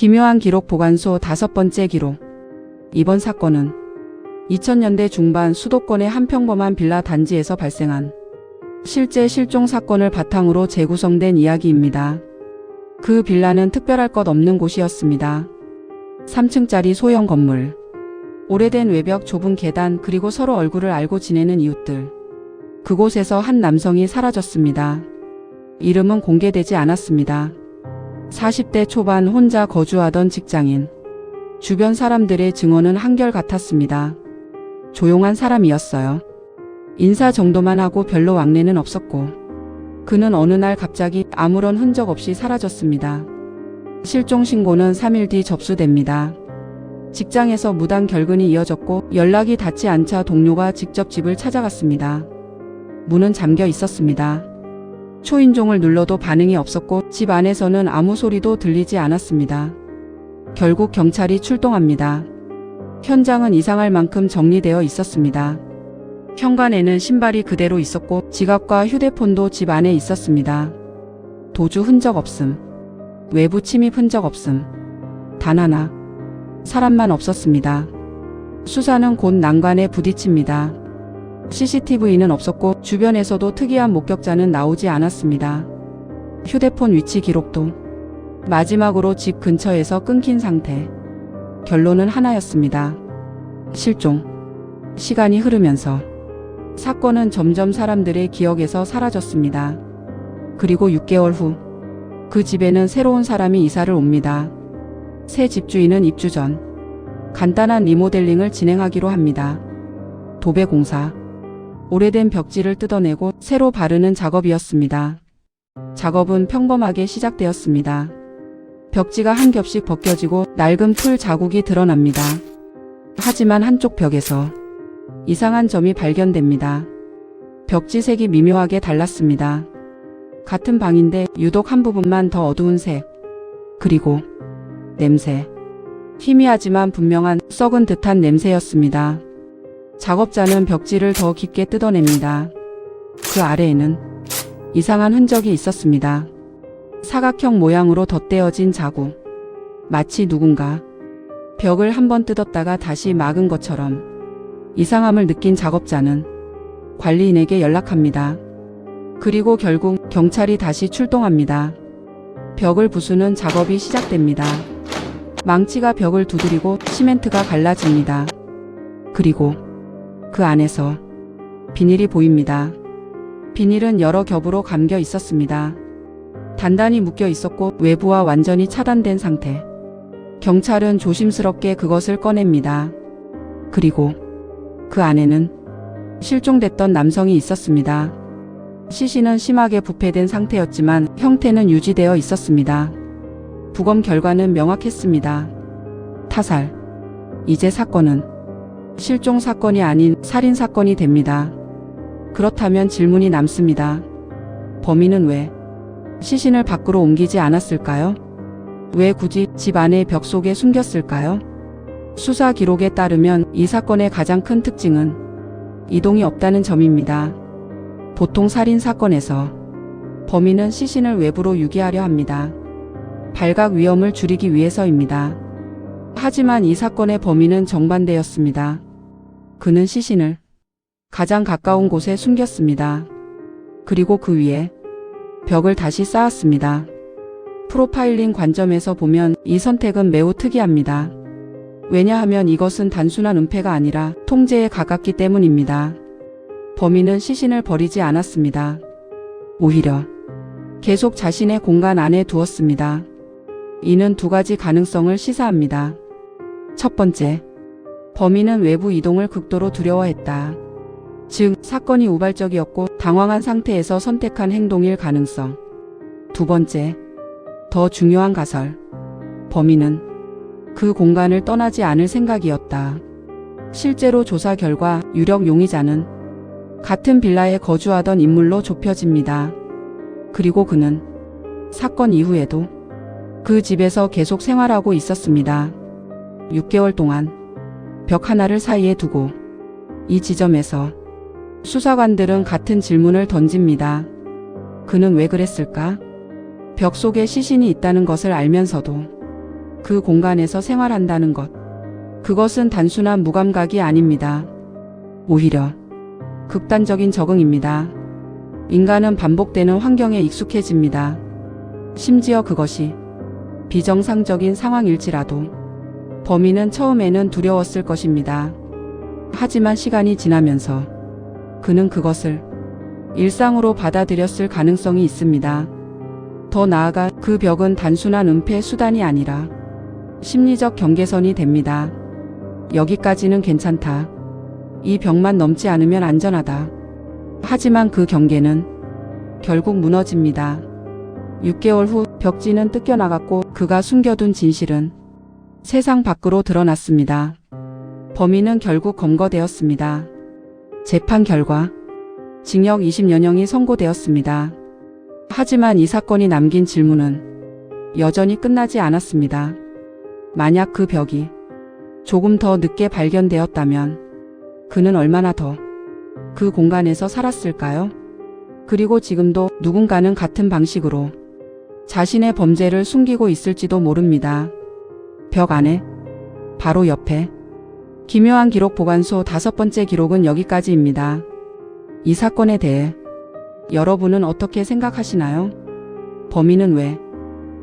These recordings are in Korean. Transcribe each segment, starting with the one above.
기묘한 기록 보관소 5번째 기록. 이번 사건은 2000년대 중반 수도권의 한 평범한 빌라 단지에서 발생한 실제 실종 사건을 바탕으로 재구성된 이야기입니다. 그 빌라는 특별할 것 없는 곳이었습니다. 3층짜리 소형 건물, 오래된 외벽, 좁은 계단, 그리고 서로 얼굴을 알고 지내는 이웃들. 그곳에서 한 남성이 사라졌습니다. 이름은 공개되지 않았습니다. 40대 초반 혼자 거주하던 직장인. 주변 사람들의 증언은 한결같았습니다. 조용한 사람이었어요. 인사 정도만 하고 별로 왕래는 없었고, 그는 어느 날 갑자기 아무런 흔적 없이 사라졌습니다. 실종 신고는 3일 뒤 접수됩니다. 직장에서 무단 결근이 이어졌고 연락이 닿지 않자 동료가 직접 집을 찾아갔습니다. 문은 잠겨 있었습니다. 초인종을 눌러도 반응이 없었고 집 안에서는 아무 소리도 들리지 않았습니다. 결국 경찰이 출동합니다. 현장은 이상할 만큼 정리되어 있었습니다. 현관에는 신발이 그대로 있었고 지갑과 휴대폰도 집 안에 있었습니다. 도주 흔적 없음. 외부 침입 흔적 없음. 단 하나. 사람만 없었습니다. 수사는 곧 난관에 부딪힙니다. CCTV는 없었고 주변에서도 특이한 목격자는 나오지 않았습니다. 휴대폰 위치 기록도 마지막으로 집 근처에서 끊긴 상태. 결론은 하나였습니다. 실종. 시간이 흐르면서 사건은 점점 사람들의 기억에서 사라졌습니다. 그리고 6개월 후 그 집에는 새로운 사람이 이사를 옵니다. 새 집주인은 입주 전 간단한 리모델링을 진행하기로 합니다. 도배 공사. 오래된 벽지를 뜯어내고 새로 바르는 작업이었습니다. 작업은 평범하게 시작되었습니다. 벽지가 한 겹씩 벗겨지고 낡은 풀 자국이 드러납니다. 하지만 한쪽 벽에서 이상한 점이 발견됩니다. 벽지 색이 미묘하게 달랐습니다. 같은 방인데 유독 한 부분만 더 어두운 색. 그리고 냄새. 희미하지만 분명한 썩은 듯한 냄새였습니다. 작업자는 벽지를 더 깊게 뜯어냅니다. 그 아래에는 이상한 흔적이 있었습니다. 사각형 모양으로 덧대어진 자국. 마치 누군가 벽을 한번 뜯었다가 다시 막은 것처럼. 이상함을 느낀 작업자는 관리인에게 연락합니다. 그리고 결국 경찰이 다시 출동합니다. 벽을 부수는 작업이 시작됩니다. 망치가 벽을 두드리고 시멘트가 갈라집니다. 그리고 그 안에서 비닐이 보입니다. 비닐은 여러 겹으로 감겨 있었습니다. 단단히 묶여 있었고 외부와 완전히 차단된 상태. 경찰은 조심스럽게 그것을 꺼냅니다. 그리고 그 안에는 실종됐던 남성이 있었습니다. 시신은 심하게 부패된 상태였지만 형태는 유지되어 있었습니다. 부검 결과는 명확했습니다. 타살. 이제 사건은 실종 사건이 아닌 살인 사건이 됩니다. 그렇다면 질문이 남습니다. 범인은 왜 시신을 밖으로 옮기지 않았을까요? 왜 굳이 집 안의 벽 속에 숨겼을까요? 수사 기록에 따르면 이 사건의 가장 큰 특징은 이동이 없다는 점입니다. 보통 살인 사건에서 범인은 시신을 외부로 유기하려 합니다. 발각 위험을 줄이기 위해서입니다. 하지만 이 사건의 범인은 정반대였습니다. 그는 시신을 가장 가까운 곳에 숨겼습니다. 그리고 그 위에 벽을 다시 쌓았습니다. 프로파일링 관점에서 보면 이 선택은 매우 특이합니다. 왜냐하면 이것은 단순한 은폐가 아니라 통제에 가깝기 때문입니다. 범인은 시신을 버리지 않았습니다. 오히려 계속 자신의 공간 안에 두었습니다. 이는 두 가지 가능성을 시사합니다. 첫 번째, 범인은 외부 이동을 극도로 두려워했다. 즉, 사건이 우발적이었고 당황한 상태에서 선택한 행동일 가능성. 두 번째, 더 중요한 가설. 범인은 그 공간을 떠나지 않을 생각이었다. 실제로 조사 결과 유력 용의자는 같은 빌라에 거주하던 인물로 좁혀집니다. 그리고 그는 사건 이후에도 그 집에서 계속 생활하고 있었습니다. 6개월 동안 벽 하나를 사이에 두고. 이 지점에서 수사관들은 같은 질문을 던집니다. 그는 왜 그랬을까? 벽 속에 시신이 있다는 것을 알면서도 그 공간에서 생활한다는 것. 그것은 단순한 무감각이 아닙니다. 오히려 극단적인 적응입니다. 인간은 반복되는 환경에 익숙해집니다. 심지어 그것이 비정상적인 상황일지라도 범인은 처음에는 두려웠을 것입니다. 하지만 시간이 지나면서 그는 그것을 일상으로 받아들였을 가능성이 있습니다. 더 나아가 그 벽은 단순한 은폐 수단이 아니라 심리적 경계선이 됩니다. 여기까지는 괜찮다. 이 벽만 넘지 않으면 안전하다. 하지만 그 경계는 결국 무너집니다. 6개월 후 벽지는 뜯겨나갔고 그가 숨겨둔 진실은 세상 밖으로 드러났습니다. 범인은 결국 검거되었습니다. 재판 결과 징역 20년형이 선고되었습니다. 하지만 이 사건이 남긴 질문은 여전히 끝나지 않았습니다. 만약 그 벽이 조금 더 늦게 발견되었다면 그는 얼마나 더 그 공간에서 살았을까요? 그리고 지금도 누군가는 같은 방식으로 자신의 범죄를 숨기고 있을지도 모릅니다. 벽 안에, 바로 옆에. 기묘한 기록 보관소 5번째 기록은 여기까지입니다. 이 사건에 대해 여러분은 어떻게 생각하시나요? 범인은 왜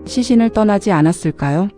시신을 떠나지 않았을까요?